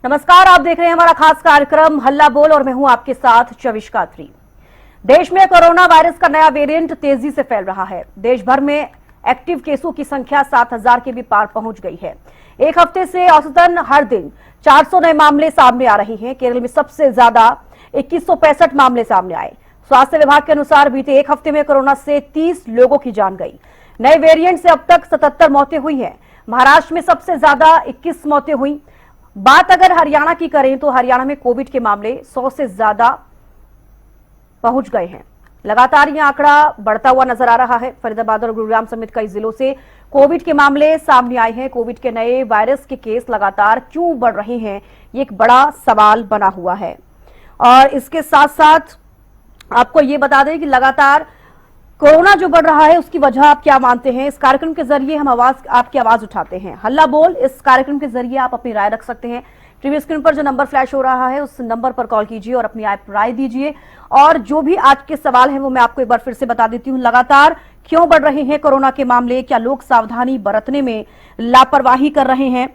नमस्कार, आप देख रहे हैं हमारा खास कार्यक्रम हल्ला बोल और मैं हूं आपके साथ चविश कात्री। देश में कोरोना वायरस का नया वेरिएंट तेजी से फैल रहा है। देश भर में एक्टिव केसों की संख्या 7,000 के भी पार पहुंच गई है। एक हफ्ते से औसतन हर दिन 400 नए मामले सामने आ रहे हैं। केरल में सबसे ज्यादा 2165 मामले सामने आए। स्वास्थ्य विभाग के अनुसार बीते एक हफ्ते में कोरोना से 30 लोगों की जान गई। नए वेरिएंट से अब तक 77 मौतें हुई हैं। महाराष्ट्र में सबसे ज्यादा 21 मौतें हुई। बात अगर हरियाणा की करें तो हरियाणा में कोविड के मामले 100 से ज्यादा पहुंच गए हैं। लगातार यह आंकड़ा बढ़ता हुआ नजर आ रहा है। फरीदाबाद और गुरुग्राम समेत कई जिलों से कोविड के मामले सामने आए हैं। कोविड के नए वायरस के केस लगातार क्यों बढ़ रहे हैं, ये एक बड़ा सवाल बना हुआ है। और इसके साथ साथ आपको ये बता दें कि लगातार कोरोना जो बढ़ रहा है उसकी वजह आप क्या मानते हैं। इस कार्यक्रम के जरिए हम आपकी आवाज उठाते हैं। हल्ला बोल इस कार्यक्रम के जरिए आप अपनी राय रख सकते हैं। टीवी स्क्रीन पर जो नंबर फ्लैश हो रहा है उस नंबर पर कॉल कीजिए और अपनी राय दीजिए। और जो भी आज के सवाल हैं वो मैं आपको एक बार फिर से बता देती हूँ। लगातार क्यों बढ़ रहे हैं कोरोना के मामले, क्या लोग सावधानी बरतने में लापरवाही कर रहे हैं,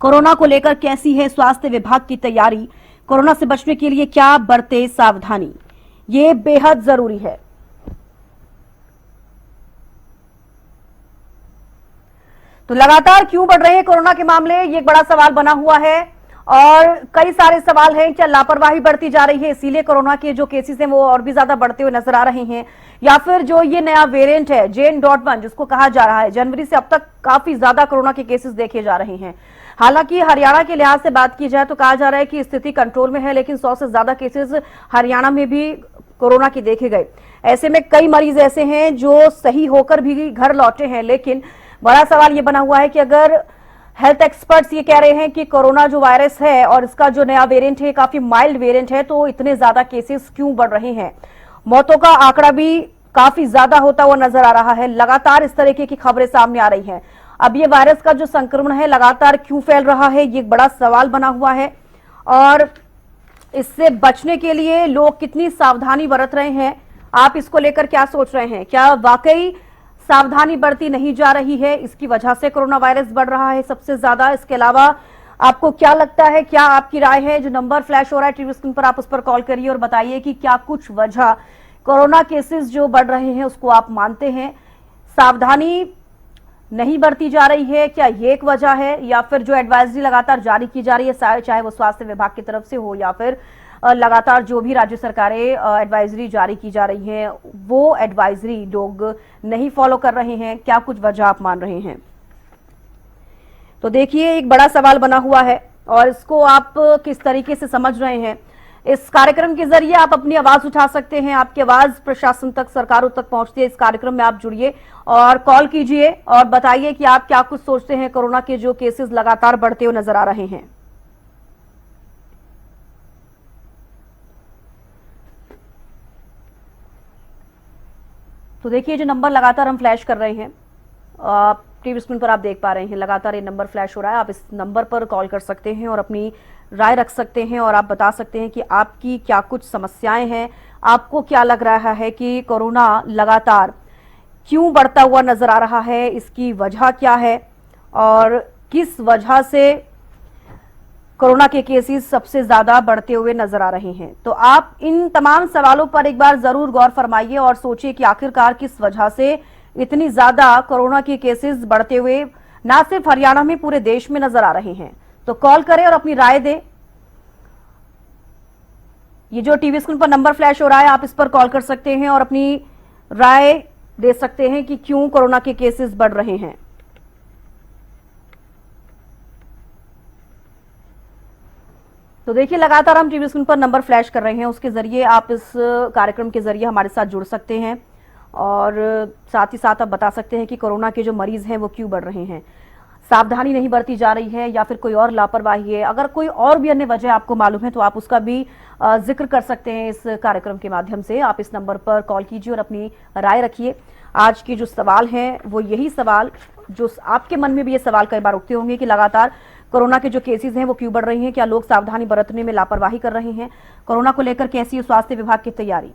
कोरोना को लेकर कैसी है स्वास्थ्य विभाग की तैयारी, कोरोना से बचने के लिए क्या बरते सावधानी, ये बेहद जरूरी है। तो लगातार क्यों बढ़ रहे हैं कोरोना के मामले, ये एक बड़ा सवाल बना हुआ है। और कई सारे सवाल हैं, क्या लापरवाही बढ़ती जा रही है इसीलिए कोरोना के जो केसेस हैं वो और भी ज्यादा बढ़ते हुए नजर आ रहे हैं, या फिर जो ये नया वेरिएंट है JN.1 जिसको कहा जा रहा है, जनवरी से अब तक काफी ज्यादा कोरोना के केसेस देखे जा रहे हैं। हालांकि हरियाणा के लिहाज से बात की जाए तो कहा जा रहा है कि स्थिति कंट्रोल में है, लेकिन 100 से ज्यादा केसेस हरियाणा में भी कोरोना के देखे गए। ऐसे में कई मरीज ऐसे हैं जो सही होकर भी घर लौटे हैं। लेकिन बड़ा सवाल ये बना हुआ है कि अगर हेल्थ एक्सपर्ट्स ये कह रहे हैं कि कोरोना जो वायरस है और इसका जो नया वेरिएंट है काफी माइल्ड वेरिएंट है, तो इतने ज्यादा केसेस क्यों बढ़ रहे हैं। मौतों का आंकड़ा भी काफी ज्यादा होता हुआ नजर आ रहा है। लगातार इस तरीके की खबरें सामने आ रही हैं। अब ये वायरस का जो संक्रमण है लगातार क्यों फैल रहा है, ये एक बड़ा सवाल बना हुआ है। और इससे बचने के लिए लोग कितनी सावधानी बरत रहे हैं, आप इसको लेकर क्या सोच रहे हैं। क्या वाकई सावधानी बरती नहीं जा रही है, इसकी वजह से कोरोना वायरस बढ़ रहा है सबसे ज्यादा। इसके अलावा आपको क्या लगता है, क्या आपकी राय है। जो नंबर फ्लैश हो रहा है टीवी स्क्रीन पर, आप उस पर कॉल करिए और बताइए कि क्या कुछ वजह कोरोना केसेस जो बढ़ रहे हैं उसको आप मानते हैं, सावधानी नहीं बरती जा रही है, क्या ये एक वजह है, या फिर जो एडवाइजरी लगातार जारी की जा रही है चाहे वो स्वास्थ्य विभाग की तरफ से हो या फिर लगातार जो भी राज्य सरकारें एडवाइजरी जारी की जा रही हैं वो एडवाइजरी लोग नहीं फॉलो कर रहे हैं, क्या कुछ वजह आप मान रहे हैं। तो देखिए एक बड़ा सवाल बना हुआ है और इसको आप किस तरीके से समझ रहे हैं। इस कार्यक्रम के जरिए आप अपनी आवाज उठा सकते हैं। आपकी आवाज प्रशासन तक, सरकारों तक पहुंचती है। इस कार्यक्रम में आप जुड़िए और कॉल कीजिए और बताइए कि आप क्या कुछ सोचते हैं कोरोना के जो केसेस लगातार बढ़ते हुए नजर आ रहे हैं। तो देखिए जो नंबर लगातार हम फ्लैश कर रहे हैं, टीवी स्क्रीन पर आप देख पा रहे हैं, लगातार ये नंबर फ्लैश हो रहा है। आप इस नंबर पर कॉल कर सकते हैं और अपनी राय रख सकते हैं और आप बता सकते हैं कि आपकी क्या कुछ समस्याएं हैं, आपको क्या लग रहा है कि कोरोना लगातार क्यों बढ़ता हुआ नजर आ रहा है, इसकी वजह क्या है और किस वजह से कोरोना के केसेस सबसे ज्यादा बढ़ते हुए नजर आ रहे हैं। तो आप इन तमाम सवालों पर एक बार जरूर गौर फरमाइए और सोचिए कि आखिरकार किस वजह से इतनी ज्यादा कोरोना के केसेस बढ़ते हुए ना सिर्फ हरियाणा में पूरे देश में नजर आ रहे हैं। तो कॉल करें और अपनी राय दें। ये जो टीवी स्क्रीन पर नंबर फ्लैश हो रहा है आप इस पर कॉल कर सकते हैं और अपनी राय दे सकते हैं कि क्यों कोरोना के केसेस बढ़ रहे हैं। तो देखिए लगातार हम टीवी स्क्रीन पर नंबर फ्लैश कर रहे हैं, उसके जरिए आप इस कार्यक्रम के जरिए हमारे साथ जुड़ सकते हैं और साथ ही साथ आप बता सकते हैं कि कोरोना के जो मरीज हैं वो क्यों बढ़ रहे हैं, सावधानी नहीं बरती जा रही है या फिर कोई और लापरवाही है। अगर कोई और भी अन्य वजह आपको मालूम है तो आप उसका भी जिक्र कर सकते हैं इस कार्यक्रम के माध्यम से। आप इस नंबर पर कॉल कीजिए और अपनी राय रखिए। आज के जो सवाल हैं वो यही सवाल जो आपके मन में भी ये सवाल कई बार उठते होंगे कि लगातार कोरोना के जो केसेस हैं वो क्यों बढ़ रहे हैं, क्या लोग सावधानी बरतने में लापरवाही कर रहे हैं, कोरोना को लेकर कैसी है स्वास्थ्य विभाग की तैयारी।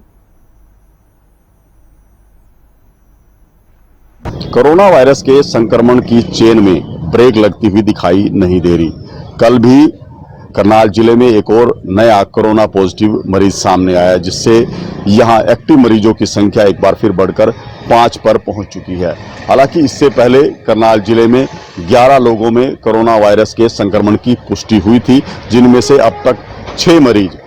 कोरोना वायरस के संक्रमण की चेन में ब्रेक लगती हुई दिखाई नहीं दे रही। कल भी करनाल जिले में एक और नया कोरोना पॉजिटिव मरीज सामने आया, जिससे यहां एक्टिव मरीजों की संख्या एक बार फिर बढ़कर 5 पर पहुंच चुकी है। हालांकि इससे पहले करनाल जिले में 11 लोगों में कोरोना वायरस के संक्रमण की पुष्टि हुई थी, जिनमें से अब तक 6 मरीज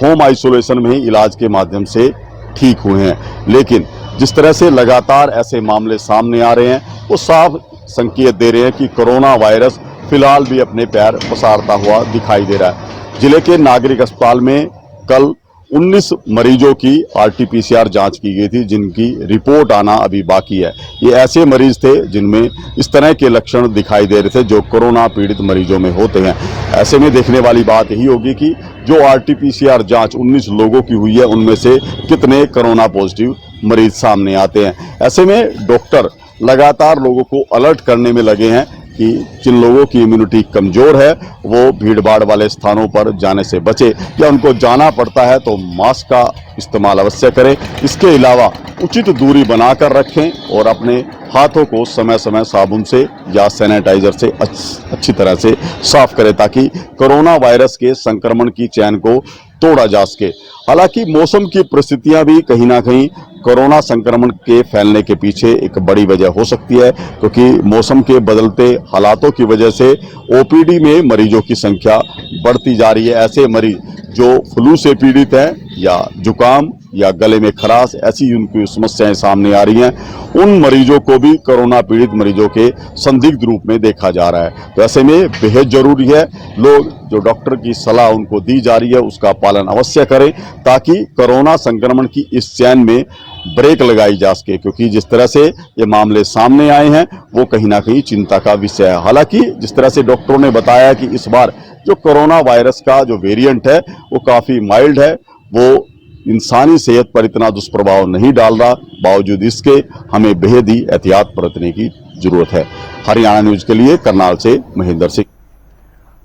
होम आइसोलेशन में ही इलाज के माध्यम से ठीक हुए हैं। लेकिन जिस तरह से लगातार ऐसे मामले सामने आ रहे हैं, वो साफ संकेत दे रहे हैं कि कोरोना वायरस फिलहाल भी अपने पैर पसारता हुआ दिखाई दे रहा है। जिले के नागरिक अस्पताल में कल 19 मरीजों की आरटीपीसीआर जांच की गई थी, जिनकी रिपोर्ट आना अभी बाकी है। ये ऐसे मरीज थे जिनमें इस तरह के लक्षण दिखाई दे रहे थे जो कोरोना पीड़ित मरीजों में होते हैं। ऐसे में देखने वाली बात यही होगी कि जो आरटीपीसीआर जांच 19 लोगों की हुई है, उनमें से कितने कोरोना पॉजिटिव मरीज सामने आते हैं। ऐसे में डॉक्टर लगातार लोगों को अलर्ट करने में लगे हैं कि जिन लोगों की इम्यूनिटी कमजोर है वो भीड़भाड़ वाले स्थानों पर जाने से बचे, या उनको जाना पड़ता है तो मास्क का इस्तेमाल अवश्य करें। इसके अलावा उचित दूरी बनाकर रखें और अपने हाथों को समय समय साबुन से या सैनिटाइजर से अच्छी तरह से साफ करें, ताकि कोरोना वायरस के संक्रमण की चेन को तोड़ा जा सके। हालांकि मौसम की परिस्थितियां भी कहीं ना कहीं कोरोना संक्रमण के फैलने के पीछे एक बड़ी वजह हो सकती है, क्योंकि मौसम के बदलते हालातों की वजह से ओपीडी में मरीजों की संख्या बढ़ती जा रही है। ऐसे मरीज जो फ्लू से पीड़ित हैं या जुकाम या गले में खराश, ऐसी उनकी समस्याएं सामने आ रही हैं, उन मरीजों को भी कोरोना पीड़ित मरीजों के संदिग्ध रूप में देखा जा रहा है। तो ऐसे में बेहद जरूरी है लोग जो डॉक्टर की सलाह उनको दी जा रही है उसका पालन अवश्य करें, ताकि कोरोना संक्रमण की इस चैन में ब्रेक लगाई जा सके। क्योंकि जिस तरह से ये मामले सामने आए हैं वो कहीं ना कहीं चिंता का विषय है। हालांकि जिस तरह से डॉक्टरों ने बताया कि इस बार जो कोरोना वायरस का जो वेरिएंट है वो काफी माइल्ड है, वो इंसानी सेहत पर इतना दुष्प्रभाव नहीं डाल रहा। बावजूद इसके हमें बेहद ही एहतियात बरतने की जरूरत है। हरियाणा न्यूज के लिए करनाल से महेंद्र सिंह।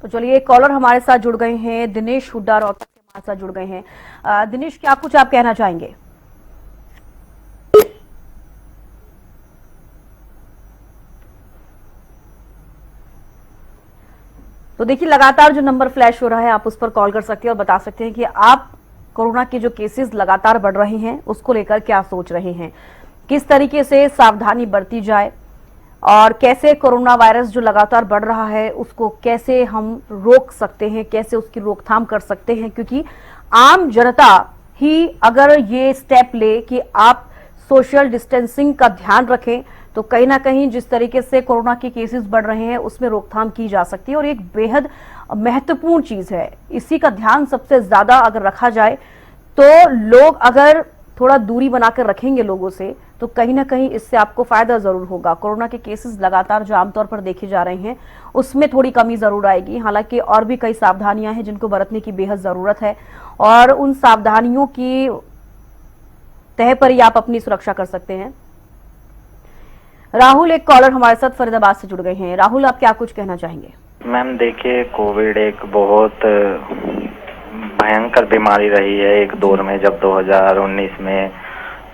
तो चलिए, एक कॉलर हमारे साथ जुड़ गए हैं, दिनेश हुड्डा रोहतक से हमारे साथ जुड़ गए हैं। दिनेश, क्या कुछ आप कहना चाहेंगे? तो देखिए, लगातार जो नंबर फ्लैश हो रहा है आप उस पर कॉल कर सकते हैं और बता सकते हैं कि आप कोरोना के जो केसेस लगातार बढ़ रहे हैं उसको लेकर क्या सोच रहे हैं, किस तरीके से सावधानी बरती जाए और कैसे कोरोना वायरस जो लगातार बढ़ रहा है उसको कैसे हम रोक सकते हैं, कैसे उसकी रोकथाम कर सकते हैं। क्योंकि आम जनता ही अगर ये स्टेप ले कि आप सोशल डिस्टेंसिंग का ध्यान रखें तो कहीं ना कहीं जिस तरीके से कोरोना के केसेस बढ़ रहे हैं उसमें रोकथाम की जा सकती है। और एक बेहद महत्वपूर्ण चीज है, इसी का ध्यान सबसे ज्यादा अगर रखा जाए तो लोग अगर थोड़ा दूरी बनाकर रखेंगे लोगों से तो कहीं ना कहीं इससे आपको फायदा जरूर होगा। कोरोना के केसेस लगातार जो आमतौर पर देखे जा रहे हैं उसमें थोड़ी कमी जरूर आएगी। हालांकि और भी कई सावधानियां हैं जिनको बरतने की बेहद जरूरत है और उन सावधानियों की तह पर ही आप अपनी सुरक्षा कर सकते हैं। राहुल, एक कॉलर हमारे साथ फरीदाबाद से जुड़ गए हैं। राहुल, आप क्या कुछ कहना चाहेंगे? मैम देखिए, कोविड एक बहुत भयंकर बीमारी रही है एक दौर में। जब 2019 में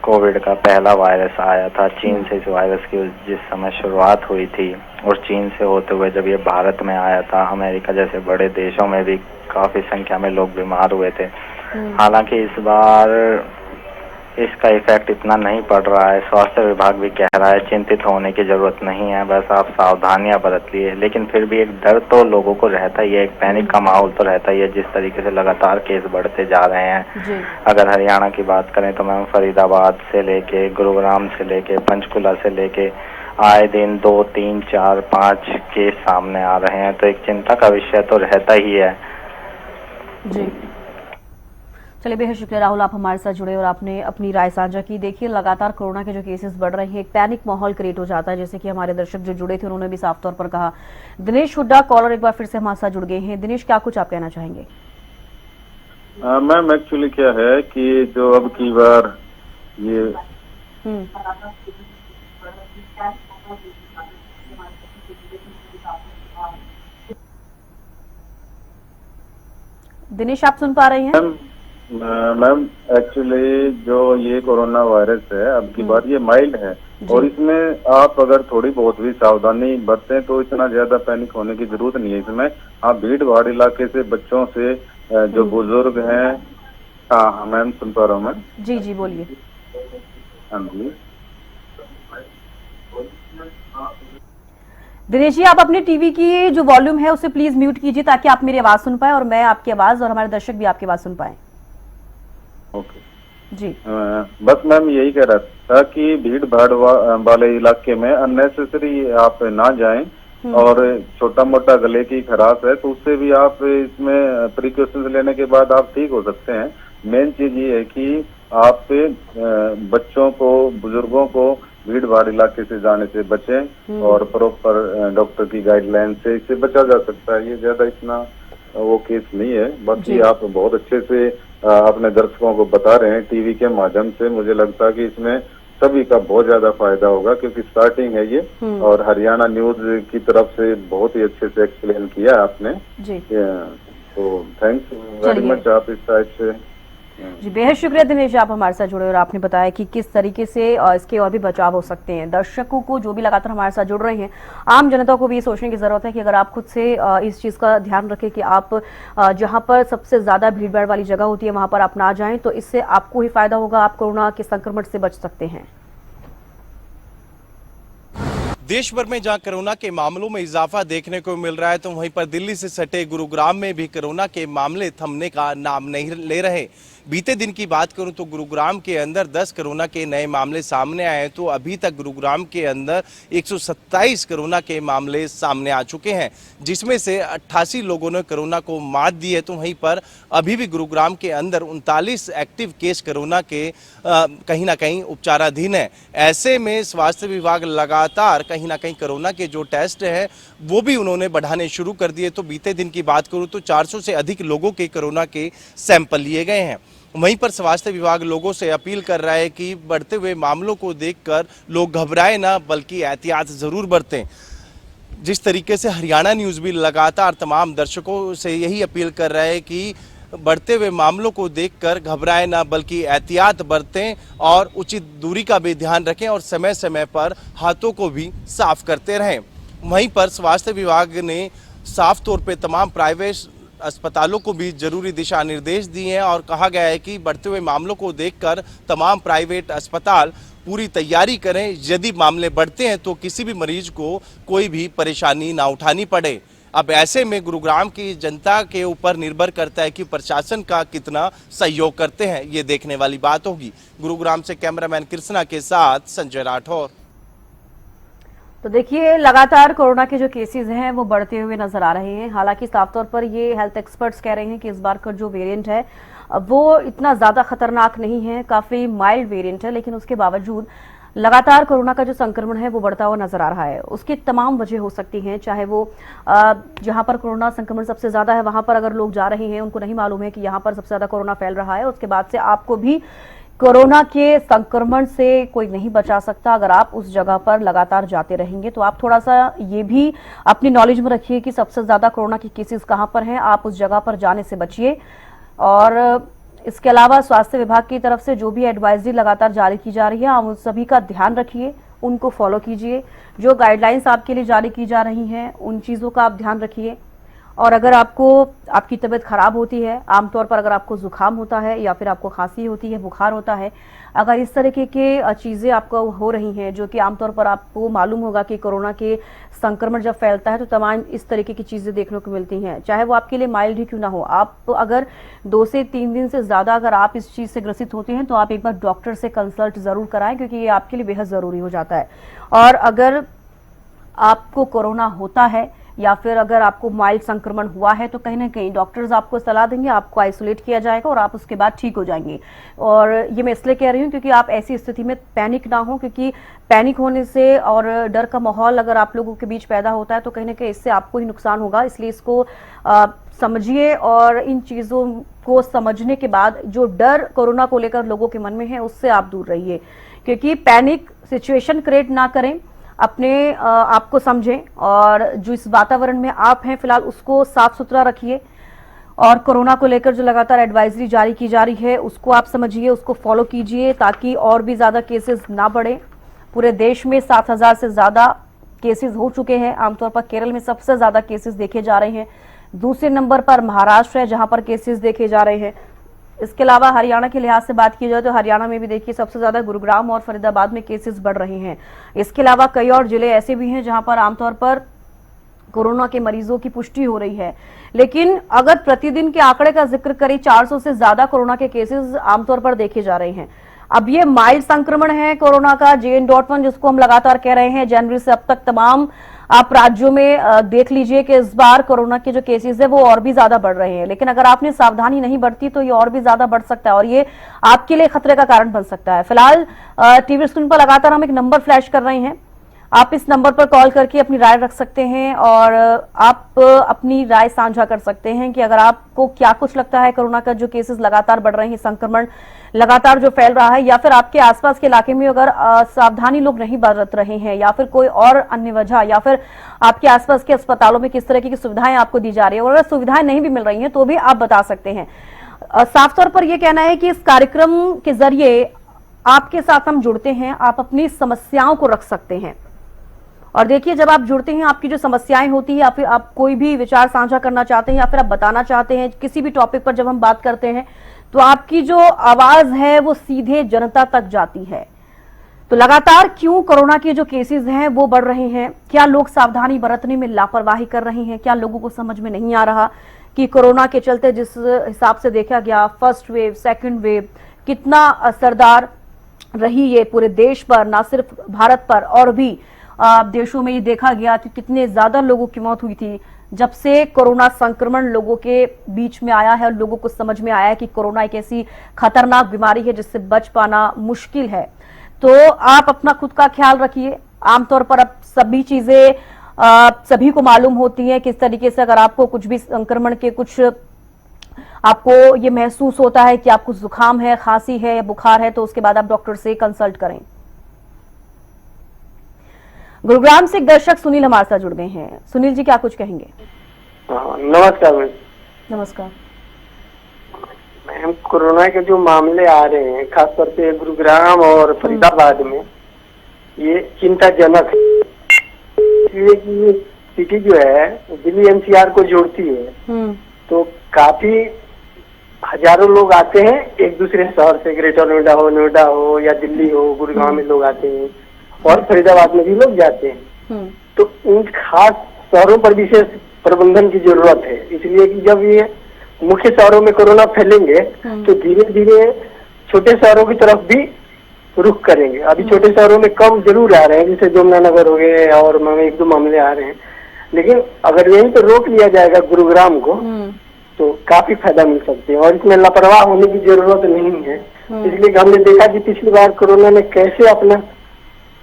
कोविड का पहला वायरस आया था चीन से, इस वायरस की जिस समय शुरुआत हुई थी और चीन से होते हुए जब ये भारत में आया था, अमेरिका जैसे बड़े देशों में भी काफी संख्या में लोग बीमार हुए थे। हालांकि इस बार इसका इफेक्ट इतना नहीं पड़ रहा है। स्वास्थ्य विभाग भी कह रहा है चिंतित होने की जरूरत नहीं है, बस आप सावधानियां बरत लिए। लेकिन फिर भी एक डर तो लोगों को रहता ही है, एक पैनिक का माहौल तो रहता ही है जिस तरीके से लगातार केस बढ़ते जा रहे हैं। अगर हरियाणा की बात करें तो मैम फरीदाबाद से लेके, गुरुग्राम से लेके, पंचकुला से लेके आए दिन 2, 3, 4, 5 केस सामने आ रहे हैं। तो एक चिंता का विषय तो रहता ही है जी। चलिए, बेहद शुक्रिया राहुल, आप हमारे साथ जुड़े और आपने अपनी राय साझा की। देखिए, लगातार कोरोना के जो केसेस बढ़ रहे हैं एक पैनिक माहौल क्रिएट हो जाता है, जैसे कि हमारे दर्शक जो जुड़े थे उन्होंने भी साफ तौर पर कहा। दिनेश हुड्डा कॉलर एक बार फिर से हमारे साथ जुड़ गए हैं। दिनेश, क्या कुछ आप कहना चाहेंगे? मैम एक्चुअली क्या है कि जो अब की बार ये दिनेश, आप सुन पा रहे हैं? मैम एक्चुअली जो ये कोरोना वायरस है अब की बार ये माइल्ड है और इसमें आप अगर थोड़ी बहुत भी सावधानी बरतें तो इतना ज्यादा पैनिक होने की जरूरत नहीं है इसमें। हाँ, भीड़ भाड़ इलाके से बच्चों से जो बुजुर्ग हैं। हाँ हाँ मैम, सुन पा रहा हूँ मैं। जी जी बोलिए। हाँ जी। दिनेश जी, आप अपने टीवी की जो वॉल्यूम है उसे प्लीज म्यूट कीजिए ताकि आप मेरी आवाज सुन पाए और मैं आपकी आवाज और हमारे दर्शक भी आपकी आवाज सुन पाए। ओके जी। बस मैम यही कह रहा था कि भीड़ भाड़ वाले इलाके में अननेसेसरी आप ना जाएं और छोटा मोटा गले की खराश है तो उससे भी आप इसमें प्रिकॉशंस लेने के बाद आप ठीक हो सकते हैं। मेन चीज ये है कि आप बच्चों को, बुजुर्गों को भीड़ भाड़ इलाके से जाने से बचें और प्रॉपर डॉक्टर की गाइडलाइन से इससे बचा जा सकता है। ये ज्यादा इतना वो केस नहीं है। बाकी आप बहुत अच्छे से अपने दर्शकों को बता रहे हैं टीवी के माध्यम से। मुझे लगता है कि इसमें सभी का बहुत ज्यादा फायदा होगा क्योंकि स्टार्टिंग है ये और हरियाणा न्यूज की तरफ से बहुत ही अच्छे से एक्सप्लेन किया आपने जी। तो थैंक्स वेरी मच, आप इस टाइप से जी। बेहद शुक्रिया दिनेश जी, आप हमारे साथ जुड़े और आपने बताया कि किस तरीके से इसके और भी बचाव हो सकते हैं। दर्शकों को जो भी लगातार हमारे साथ जुड़ रहे हैं, आम जनता को भी ये सोचने की जरूरत है कि अगर आप खुद से इस चीज का ध्यान रखें कि आप जहां पर सबसे ज्यादा भीड़ भाड़ वाली जगह होती है वहां पर आप ना जाएं, तो इससे आपको ही फायदा होगा, आप कोरोना के संक्रमण से बच सकते हैं। देश भर में जहां कोरोना के मामलों में इजाफा देखने को मिल रहा है तो वहीं पर दिल्ली से सटे गुरुग्राम में भी कोरोना के मामले थमने का नाम नहीं ले रहे। बीते दिन की बात करूं तो गुरुग्राम के अंदर 10 कोरोना के नए मामले सामने आए तो अभी तक गुरुग्राम के अंदर 127 कोरोना के मामले सामने आ चुके हैं, जिसमें से 88 लोगों ने कोरोना को मात दी है। तो वहीं पर अभी भी गुरुग्राम के अंदर 39 एक्टिव केस कोरोना के कहीं ना कहीं उपचाराधीन है। ऐसे में स्वास्थ्य विभाग लगातार कहीं ना कहीं कोरोना के जो टेस्ट है वो भी उन्होंने बढ़ाने शुरू कर दिए। तो बीते दिन की बात करूं तो 400 से अधिक लोगों के कोरोना के सैंपल लिए गए हैं। वहीं पर स्वास्थ्य विभाग लोगों से अपील कर रहा है कि बढ़ते हुए मामलों को देखकर लोग घबराएं ना, बल्कि एहतियात जरूर बरतें। जिस तरीके से हरियाणा न्यूज़ भी लगातार तमाम दर्शकों से यही अपील कर रहा है कि बढ़ते हुए मामलों को देखकर घबराएं ना, बल्कि एहतियात बरतें और उचित दूरी का भी ध्यान रखें और समय समय पर हाथों को भी साफ करते रहें। वहीं पर स्वास्थ्य विभाग ने साफ तौर पे तमाम प्राइवेट अस्पतालों को भी जरूरी दिशा निर्देश दिए हैं और कहा गया है कि बढ़ते हुए मामलों को देखकर तमाम प्राइवेट अस्पताल पूरी तैयारी करें। यदि मामले बढ़ते हैं तो किसी भी मरीज को कोई भी परेशानी ना उठानी पड़े। अब ऐसे में गुरुग्राम की जनता के ऊपर निर्भर करता है कि प्रशासन का कितना सहयोग करते हैं, ये देखने वाली बात होगी। गुरुग्राम से कैमरामैन कृष्णा के साथ संजय राठौर। तो देखिए, लगातार कोरोना के जो केसेस हैं वो बढ़ते हुए नजर आ रहे हैं। हालांकि साफ तौर पर ये हेल्थ एक्सपर्ट्स कह रहे हैं कि इस बार का जो वेरिएंट है वो इतना ज्यादा खतरनाक नहीं है, काफी माइल्ड वेरिएंट है, लेकिन उसके बावजूद लगातार कोरोना का जो संक्रमण है वो बढ़ता हुआ नजर आ रहा है। उसकी तमाम वजह हो सकती हैं, चाहे वो जहां पर कोरोना संक्रमण सबसे ज्यादा है वहां पर अगर लोग जा रहे हैं, उनको नहीं मालूम है कि यहां पर सबसे ज्यादा कोरोना फैल रहा है, उसके बाद से आपको भी कोरोना के संक्रमण से कोई नहीं बचा सकता। अगर आप उस जगह पर लगातार जाते रहेंगे तो आप थोड़ा सा ये भी अपनी नॉलेज में रखिए कि सबसे ज्यादा कोरोना के केसेस कहां पर हैं, आप उस जगह पर जाने से बचिए। और इसके अलावा स्वास्थ्य विभाग की तरफ से जो भी एडवाइजरी लगातार जारी की जा रही है, आप उन सभी का ध्यान रखिए, उनको फॉलो कीजिए। जो गाइडलाइंस आपके लिए जारी की जा रही हैं उन चीजों का आप ध्यान रखिए। और अगर आपको आपकी तबीयत खराब होती है, आमतौर पर अगर आपको जुकाम होता है या फिर आपको खांसी होती है, बुखार होता है, अगर इस तरीके के चीजें आपको हो रही हैं जो कि आमतौर पर आपको मालूम होगा कि कोरोना के संक्रमण जब फैलता है तो तमाम इस तरीके की चीजें देखने को मिलती हैं, चाहे वो आपके लिए माइल्ड ही क्यों ना हो। आप अगर 2 से 3 दिन से ज्यादा अगर आप इस चीज से ग्रसित होते हैं तो आप एक बार डॉक्टर से कंसल्ट जरूर कराएं, क्योंकि ये आपके लिए बेहद जरूरी हो जाता है। और अगर आपको कोरोना होता है या फिर अगर आपको माइल्ड संक्रमण हुआ है तो कहीं ना कहीं डॉक्टर्स आपको सलाह देंगे, आपको आइसोलेट किया जाएगा और आप उसके बाद ठीक हो जाएंगे। और ये मैं इसलिए कह रही हूँ क्योंकि आप ऐसी स्थिति में पैनिक ना हो, क्योंकि पैनिक होने से और डर का माहौल अगर आप लोगों के बीच पैदा होता है तो कहीं ना कहीं इससे आपको ही नुकसान होगा। इसलिए इसको समझिए और इन चीजों को समझने के बाद जो डर कोरोना को लेकर लोगों के मन में है उससे आप दूर रहिए, क्योंकि पैनिक सिचुएशन क्रिएट ना करें, अपने आप को समझें और जो इस वातावरण में आप हैं फिलहाल उसको साफ सुथरा रखिए। और कोरोना को लेकर जो लगातार एडवाइजरी जारी की जा रही है उसको आप समझिए, उसको फॉलो कीजिए ताकि और भी ज्यादा केसेस ना बढ़े। पूरे देश में 7,000 से ज्यादा केसेस हो चुके हैं। आमतौर पर केरल में सबसे ज्यादा केसेस देखे जा रहे हैं। दूसरे नंबर पर महाराष्ट्र है जहां पर केसेस देखे जा रहे हैं। इसके अलावा हरियाणा के लिहाज से बात की जाए तो हरियाणा में भी देखिए सबसे ज्यादा गुरुग्राम और फरीदाबाद में केसेस बढ़ रहे हैं। इसके अलावा कई और जिले ऐसे भी हैं जहां पर आमतौर पर कोरोना के मरीजों की पुष्टि हो रही है। लेकिन अगर प्रतिदिन के आंकड़े का जिक्र करें, 400 से ज्यादा कोरोना के केसेस आमतौर पर देखे जा रहे हैं। अब ये माइल्ड संक्रमण है कोरोना का JN.1 जिसको हम लगातार कह रहे हैं। जनवरी से अब तक तमाम आप राज्यों में देख लीजिए कि इस बार कोरोना के जो केसेस है वो और भी ज्यादा बढ़ रहे हैं। लेकिन अगर आपने सावधानी नहीं बरती तो ये और भी ज्यादा बढ़ सकता है और ये आपके लिए खतरे का कारण बन सकता है। फिलहाल टीवी स्क्रीन पर लगातार हम एक नंबर फ्लैश कर रहे हैं। आप इस नंबर पर कॉल करके अपनी राय रख सकते हैं और आप अपनी राय साझा कर सकते हैं कि अगर आपको क्या कुछ लगता है कोरोना का जो केसेस लगातार बढ़ रहे हैं, संक्रमण लगातार जो फैल रहा है, या फिर आपके आसपास के इलाके में अगर सावधानी लोग नहीं बरत रहे हैं या फिर कोई और अन्य वजह, या फिर आपके आसपास के अस्पतालों में किस तरह की सुविधाएं आपको दी जा रही है और अगर सुविधाएं नहीं भी मिल रही हैं तो भी आप बता सकते हैं। साफ तौर पर यह कहना है कि इस कार्यक्रम के जरिए आपके साथ हम जुड़ते हैं, आप अपनी समस्याओं को रख सकते हैं। और देखिए जब आप जुड़ते हैं, आपकी जो समस्याएं होती है या फिर आप कोई भी विचार साझा करना चाहते हैं या फिर आप बताना चाहते हैं किसी भी टॉपिक पर, जब हम बात करते हैं तो आपकी जो आवाज है वो सीधे जनता तक जाती है। तो लगातार क्यों कोरोना के जो केसेस हैं वो बढ़ रहे हैं? क्या लोग सावधानी बरतने में लापरवाही कर रहे हैं? क्या लोगों को समझ में नहीं आ रहा कि कोरोना के चलते जिस हिसाब से देखा गया फर्स्ट वेव, सेकंड वेव, कितना असरदार रही ये पूरे देश पर, ना सिर्फ भारत पर और भी देशों में ये देखा गया कि कितने ज्यादा लोगों की मौत हुई थी जब से कोरोना संक्रमण लोगों के बीच में आया है और लोगों को समझ में आया है कि कोरोना एक ऐसी खतरनाक बीमारी है जिससे बच पाना मुश्किल है। तो आप अपना खुद का ख्याल रखिए। आमतौर पर अब सभी चीजें सभी को मालूम होती हैं किस तरीके से। अगर आपको कुछ भी संक्रमण के कुछ आपको ये महसूस होता है कि आपको जुकाम है, खांसी है या बुखार है तो उसके बाद आप डॉक्टर से कंसल्ट करें। गुरुग्राम से एक दर्शक सुनील हमारे साथ जुड़ गए हैं। सुनील जी क्या कुछ कहेंगे? नमस्कार मैम। नमस्कार मैम, कोरोना के जो मामले आ रहे हैं खासतौर पे गुरुग्राम और फरीदाबाद में, ये चिंताजनक है। इसलिए कि सिटी जो है दिल्ली NCR को जोड़ती है तो काफी हजारों लोग आते हैं एक दूसरे शहर से, ग्रेटर नोएडा हो या दिल्ली हो, गुरुग्राम में लोग आते हैं और फरीदाबाद में भी लोग जाते हैं। तो इन खास शहरों पर विशेष प्रबंधन की जरूरत है। इसलिए कि जब ये मुख्य शहरों में कोरोना फैलेंगे तो धीरे धीरे छोटे शहरों की तरफ भी रुख करेंगे। अभी छोटे शहरों में कम जरूर आ रहे हैं, जैसे जमुनानगर हो गए और 1-2 मामले आ रहे हैं, लेकिन अगर यहीं पर रोक लिया जाएगा गुरुग्राम को तो काफी फायदा मिल सकते हैं और इसमें लापरवाह होने की जरूरत नहीं है। इसलिए हमने देखा कि पिछली बार कोरोना ने कैसे अपना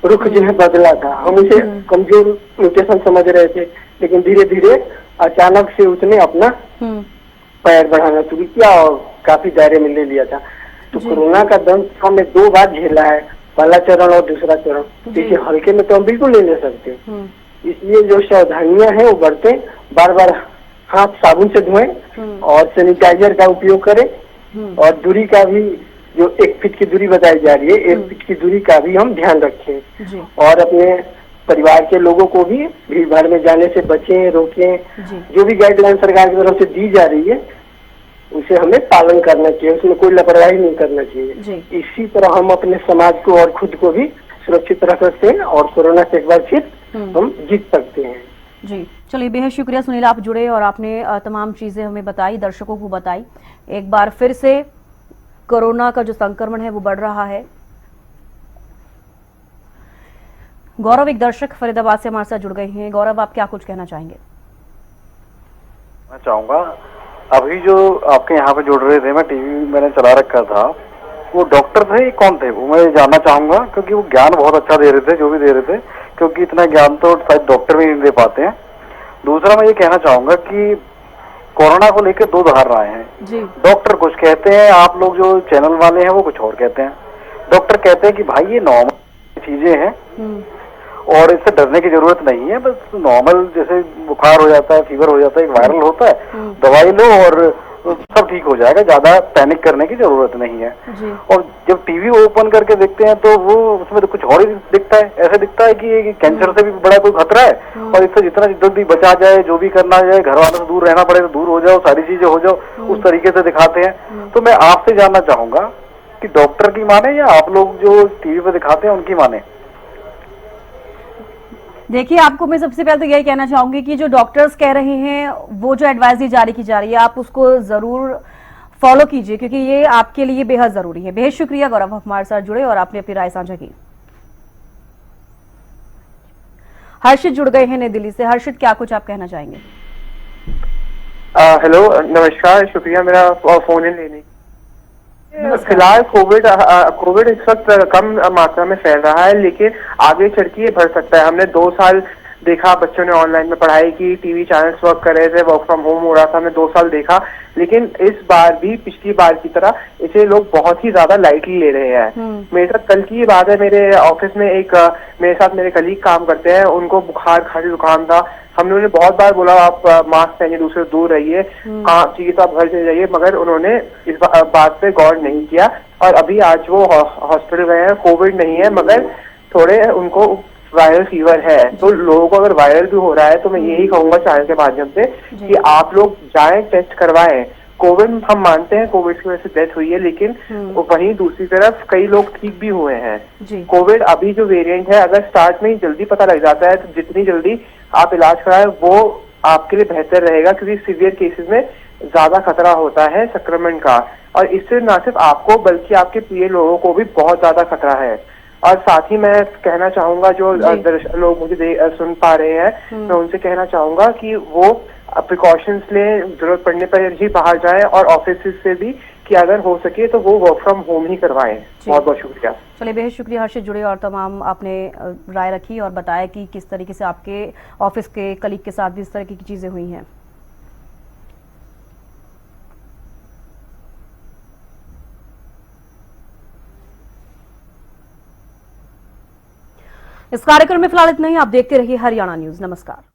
रुख जो है बदला था। हम उसे कमजोर म्यूटेशन समझ रहे थे, लेकिन धीरे धीरे अचानक से उसने अपना पैर बढ़ाना शुरू किया और काफी दायरे में ले लिया था। तो कोरोना का दंश हमने 2 बार झेला है, पहला चरण और दूसरा चरण। इसे हल्के में तो हम बिल्कुल नहीं ले सकते। इसलिए जो सावधानियां हैं वो बरतें, बार बार हाथ साबुन से धोएं और सैनिटाइजर का उपयोग करें और दूरी का भी, जो 1 फीट की दूरी बताई जा रही है, 1 फीट की दूरी का भी हम ध्यान रखें और अपने परिवार के लोगों को भी भीड़ भाड़ में जाने से बचें, रोकें। जो भी गाइडलाइन सरकार की तरफ से दी जा रही है उसे हमें पालन करना चाहिए, उसमें कोई लापरवाही नहीं करना चाहिए। इसी तरह हम अपने समाज को और खुद को भी सुरक्षित रख सकते हैं और कोरोना से एक बार फिर हम जीत सकते हैं। जी चलिए, बेहद शुक्रिया सुनील, आप जुड़े और आपने तमाम चीजें हमें बताई, दर्शकों को बताई। एक बार फिर से कोरोना का जो संक्रमण है वो बढ़ रहा है। गौरव एक दर्शक फरीदाबाद से हमारे साथ जुड़ गए हैं। गौरव, आप क्या कुछ कहना चाहेंगे? मैं चाहूंगा, अभी जो आपके यहाँ पे जुड़ रहे थे, मैं टीवी मैंने चला रखा था, वो डॉक्टर थे, कौन थे वो मैं जानना चाहूंगा, क्योंकि वो ज्ञान बहुत अच्छा दे रहे थे जो भी दे रहे थे, क्योंकि इतना ज्ञान तो शायद डॉक्टर भी नहीं दे पाते हैं। दूसरा मैं ये कहना चाहूंगा कि कोरोना को लेकर 2 धारणाएं हैं। डॉक्टर कुछ कहते हैं, आप लोग जो चैनल वाले हैं वो कुछ और कहते हैं। डॉक्टर कहते हैं कि भाई ये नॉर्मल चीजें हैं और इससे डरने की जरूरत नहीं है। बस नॉर्मल जैसे बुखार हो जाता है, फीवर हो जाता है, एक वायरल होता है, दवाई लो और सब ठीक हो जाएगा, ज्यादा पैनिक करने की जरूरत नहीं है। जी। और जब टीवी ओपन करके देखते हैं तो वो उसमें तो कुछ और ही दिखता है, ऐसे दिखता है कि कैंसर से भी बड़ा कोई खतरा है और इससे जितना जल्दी बचा जाए, जो भी करना जाए, घर वालों से दूर रहना पड़े तो दूर हो जाओ, सारी चीजें हो जाओ, उस तरीके से दिखाते हैं। तो मैं आपसे जानना चाहूंगा कि डॉक्टर की माने या आप लोग जो टीवी पे दिखाते हैं उनकी माने? देखिए, आपको मैं सबसे पहले तो यही कहना चाहूंगी कि जो डॉक्टर्स कह रहे हैं, वो जो एडवाइजरी जारी की जा रही है, आप उसको जरूर फॉलो कीजिए, क्योंकि ये आपके लिए बेहद जरूरी है। बेहद शुक्रिया गौरव, हमारे साथ जुड़े और आपने अपनी राय साझा की। हर्षित जुड़ गए हैं नई दिल्ली से। हर्षित, क्या कुछ आप कहना चाहेंगे? हेलो, नमस्कार, शुक्रिया मेरा फोन इन लेने। फिलहाल कोविड इस वक्त कम मात्रा में फैल रहा है, लेकिन आगे चल के ये बढ़ सकता है। हमने 2 साल देखा, बच्चों ने ऑनलाइन में पढ़ाई की, टीवी चैनल्स वर्क कर रहे थे, वर्क फ्रॉम होम हो रहा था, हमने 2 साल देखा, लेकिन इस बार भी पिछली बार की तरह इसे लोग बहुत ही ज्यादा लाइटली ले रहे हैं। मेरे साथ कल की ये बात है, मेरे ऑफिस में एक मेरे साथ मेरे कलीग काम करते हैं, उनको बुखार खांसी जुकाम था। हमने उन्हें बहुत बार बोला आप मास्क पहनिए, दूसरे से दूर रहिए, हाँ चाहिए तो आप घर चले जाइए, मगर उन्होंने इस बात पे गौर नहीं किया और अभी आज वो हॉस्पिटल गए हैं। कोविड नहीं है मगर थोड़े उनको वायरल फीवर है। तो लोगों को अगर वायरल भी हो रहा है तो मैं यही कहूंगा चैनल के माध्यम से कि आप लोग जाएं, टेस्ट करवाएं। कोविड हम मानते हैं कोविड की वजह से डेथ हुई है, लेकिन वहीं दूसरी तरफ कई लोग ठीक भी हुए हैं। कोविड अभी जो वेरिएंट है, अगर स्टार्ट में ही जल्दी पता लग जाता है तो जितनी जल्दी आप इलाज कराएं वो आपके लिए बेहतर रहेगा, क्योंकि सीवियर केसेस में ज्यादा खतरा होता है संक्रमण का, और इससे न सिर्फ आपको बल्कि आपके प्रिय लोगों को भी बहुत ज्यादा खतरा है। और साथ ही मैं कहना चाहूंगा जो लोग मुझे सुन पा रहे हैं, मैं उनसे कहना चाहूंगा कि वो प्रिकॉशंस लें, जरूरत पड़ने पर ही बाहर जाएं, और ऑफिस से भी कि अगर हो सके तो वो वर्क फ्रॉम होम ही करवाएं। बहुत बहुत शुक्रिया। चलिए, बेहद शुक्रिया हर्षित जुड़े और तमाम आपने राय रखी और बताया कि किस तरीके से आपके ऑफिस के कलीग के साथ भी इस तरह की चीजें हुई हैं। इस कार्यक्रम में फिलहाल इतना ही। आप देखते रहिए हरियाणा न्यूज। नमस्कार।